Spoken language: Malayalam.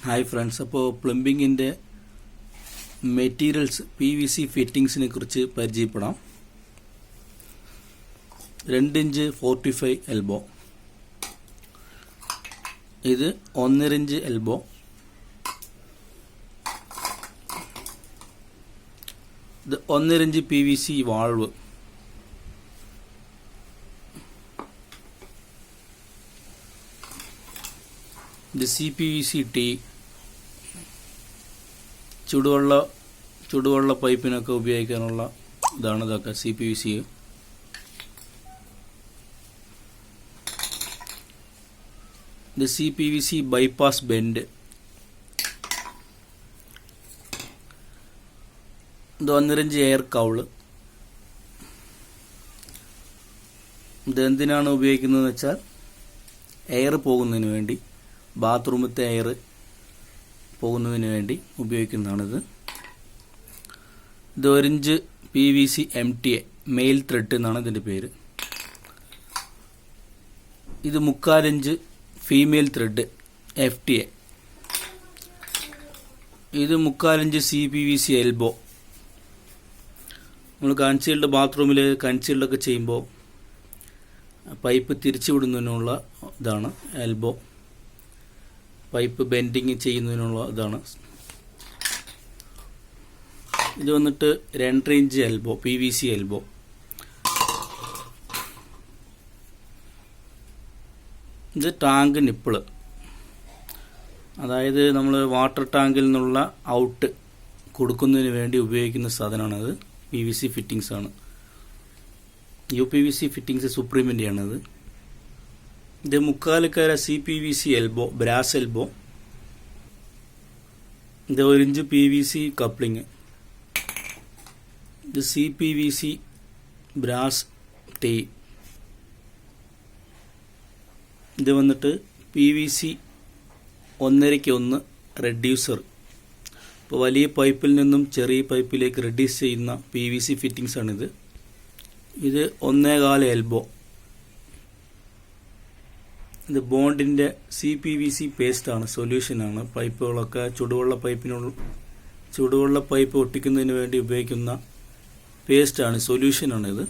ഹായ് ഫ്രണ്ട്സ്, അപ്പോൾ പ്ലംബിങ്ങിൻ്റെ മെറ്റീരിയൽസ് PVC ഫിറ്റിങ്സിനെ കുറിച്ച് പരിചയപ്പെടാം. 2 ഇഞ്ച് 45 എൽബോ, ഇത് 1.5 ഇഞ്ച് എൽബോ, ഇത് 1.5 ഇഞ്ച് PVC വാൾവ്, ഇത് CPVC ടീ, ചുടുവെള്ള പൈപ്പിനൊക്കെ ഉപയോഗിക്കാനുള്ള ഇതാണ്. ഇതൊക്കെ CPVC. ഇത് CPVC ബൈപ്പാസ് ബെൻഡ്, ഇത് 1.5 ഇഞ്ച് എയർ കൗള്. ഇത് എന്തിനാണ് ഉപയോഗിക്കുന്നതെന്ന് വെച്ചാൽ എയർ പോകുന്നതിന് വേണ്ടി, ബാത്റൂമത്തെ എയർ പോകുന്നതിന് വേണ്ടി ഉപയോഗിക്കുന്നതാണിത്. ഇത് 1 inch PVC MTA male thread എന്നാണ് ഇതിൻ്റെ പേര്. ഇത് 3/4 ഇഞ്ച് ഫീമെയിൽ ത്രെഡ് FTA. ഇത് 3/4 ഇഞ്ച് CPVC എൽബോ. നമ്മൾ കൺസീൽഡ് ബാത്റൂമിൽ കൺസീൽഡൊക്കെ ചെയ്യുമ്പോൾ പൈപ്പ് തിരിച്ചു വിടുന്നതിനുള്ള ഇതാണ് എൽബോ. പൈപ്പ് ബെൻഡിങ് ചെയ്യുന്നതിനുള്ള ഇതാണ്. ഇത് വന്നിട്ട് 2.5 ഇഞ്ച് എൽബോ PVC എൽബോ. ഇത് ടാങ്ക് നിപ്പിള്, അതായത് നമ്മൾ വാട്ടർ ടാങ്കിൽ നിന്നുള്ള ഔട്ട് കൊടുക്കുന്നതിന് വേണ്ടി ഉപയോഗിക്കുന്ന സാധനമാണത്. PVC ഫിറ്റിങ്സ് ആണ്. UPVC ഫിറ്റിങ്സ് സുപ്രീമിൻ്റെ ആണത്. ഇത് 3/4 CPVC എൽബോ ബ്രാസ് എൽബോ. ഇത് 1 ഇഞ്ച് PVC കപ്ലിങ്. ഇത് CPVC ബ്രാസ് ടീ. ഇത് വന്നിട്ട് PVC 1.5:1 റെഡ്യൂസർ. ഇപ്പോൾ വലിയ പൈപ്പിൽ നിന്നും ചെറിയ പൈപ്പിലേക്ക് റെഡ്യൂസ് ചെയ്യുന്ന PVC ഫിറ്റിങ്സ് ആണിത്. ഇത് 1.25 എൽബോ. ഇത് ബോണ്ടിൻ്റെ CPVC പേസ്റ്റാണ്, സൊല്യൂഷനാണ്. പൈപ്പുകളൊക്കെ ചുടുവെള്ള പൈപ്പ് ഒട്ടിക്കുന്നതിന് വേണ്ടി ഉപയോഗിക്കുന്ന പേസ്റ്റാണ്, സൊല്യൂഷനാണിത്.